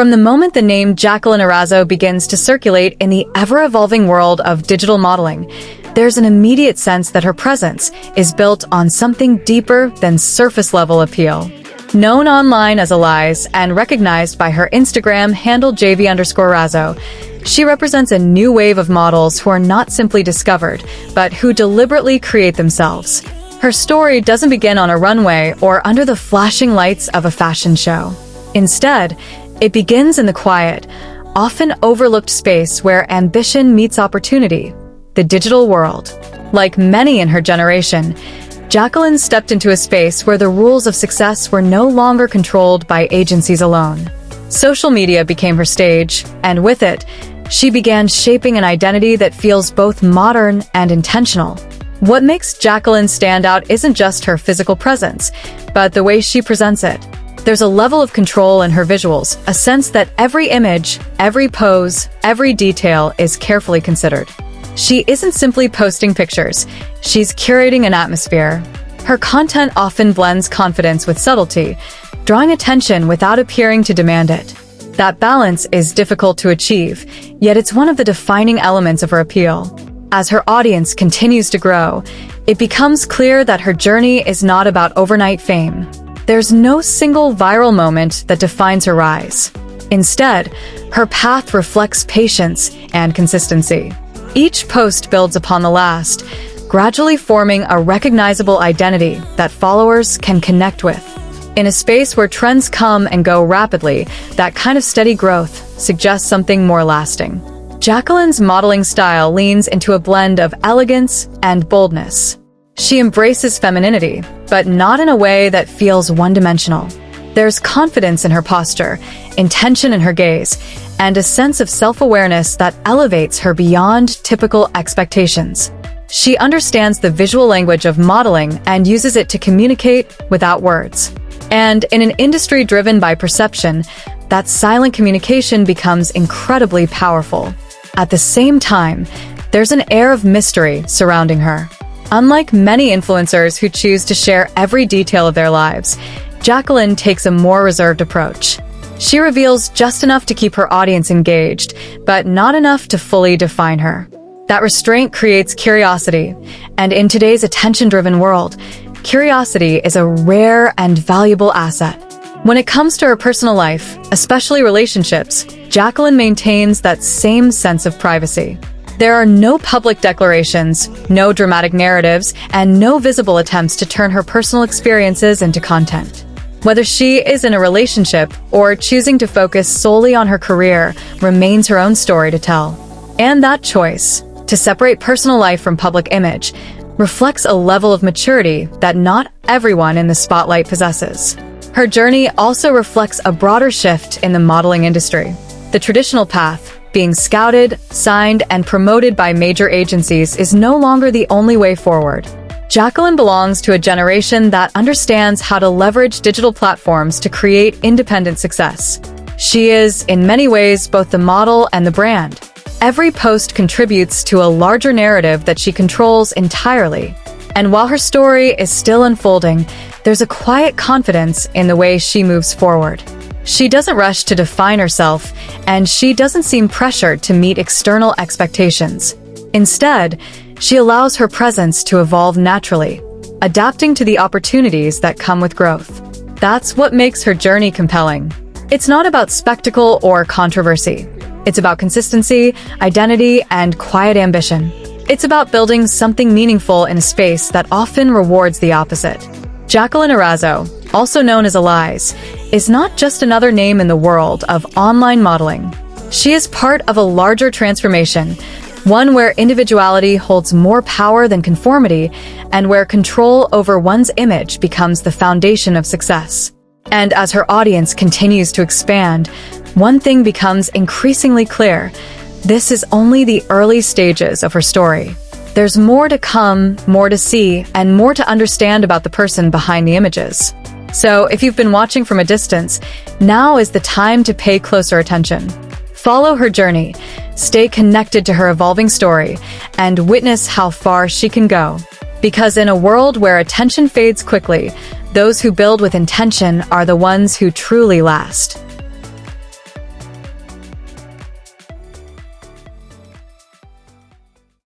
From the moment the name Jacqueline Erazo begins to circulate in the ever-evolving world of digital modeling, there's an immediate sense that her presence is built on something deeper than surface-level appeal. Known online as Alizze and recognized by her Instagram handle JV_Erazo, she represents a new wave of models who are not simply discovered, but who deliberately create themselves. Her story doesn't begin on a runway or under the flashing lights of a fashion show. Instead, it begins in the quiet, often overlooked space where ambition meets opportunity, the digital world. Like many in her generation, Jacqueline stepped into a space where the rules of success were no longer controlled by agencies alone. Social media became her stage, and with it, she began shaping an identity that feels both modern and intentional. What makes Jacqueline stand out isn't just her physical presence, but the way she presents it. There's a level of control in her visuals, a sense that every image, every pose, every detail is carefully considered. She isn't simply posting pictures, she's curating an atmosphere. Her content often blends confidence with subtlety, drawing attention without appearing to demand it. That balance is difficult to achieve, yet it's one of the defining elements of her appeal. As her audience continues to grow, it becomes clear that her journey is not about overnight fame. There's no single viral moment that defines her rise. Instead, her path reflects patience and consistency. Each post builds upon the last, gradually forming a recognizable identity that followers can connect with. In a space where trends come and go rapidly, that kind of steady growth suggests something more lasting. Jacqueline's modeling style leans into a blend of elegance and boldness. She embraces femininity, but not in a way that feels one-dimensional. There's confidence in her posture, intention in her gaze, and a sense of self-awareness that elevates her beyond typical expectations. She understands the visual language of modeling and uses it to communicate without words. And in an industry driven by perception, that silent communication becomes incredibly powerful. At the same time, there's an air of mystery surrounding her. Unlike many influencers who choose to share every detail of their lives, Jacqueline takes a more reserved approach. She reveals just enough to keep her audience engaged, but not enough to fully define her. That restraint creates curiosity, and in today's attention-driven world, curiosity is a rare and valuable asset. When it comes to her personal life, especially relationships, Jacqueline maintains that same sense of privacy. There are no public declarations, no dramatic narratives, and no visible attempts to turn her personal experiences into content. Whether she is in a relationship or choosing to focus solely on her career remains her own story to tell. And that choice, to separate personal life from public image, reflects a level of maturity that not everyone in the spotlight possesses. Her journey also reflects a broader shift in the modeling industry. The traditional path, being scouted, signed, and promoted by major agencies, is no longer the only way forward. Jacqueline belongs to a generation that understands how to leverage digital platforms to create independent success. She is, in many ways, both the model and the brand. Every post contributes to a larger narrative that she controls entirely. And while her story is still unfolding, there's a quiet confidence in the way she moves forward. She doesn't rush to define herself, and she doesn't seem pressured to meet external expectations. Instead, she allows her presence to evolve naturally, adapting to the opportunities that come with growth. That's what makes her journey compelling. It's not about spectacle or controversy. It's about consistency, identity, and quiet ambition. It's about building something meaningful in a space that often rewards the opposite. Jacqueline Erazo, also known as Alizze, is not just another name in the world of online modeling. She is part of a larger transformation, one where individuality holds more power than conformity, and where control over one's image becomes the foundation of success. And as her audience continues to expand, one thing becomes increasingly clear: this is only the early stages of her story. There's more to come, more to see, and more to understand about the person behind the images. So, if you've been watching from a distance, now is the time to pay closer attention. Follow her journey, stay connected to her evolving story, and witness how far she can go. Because in a world where attention fades quickly, those who build with intention are the ones who truly last.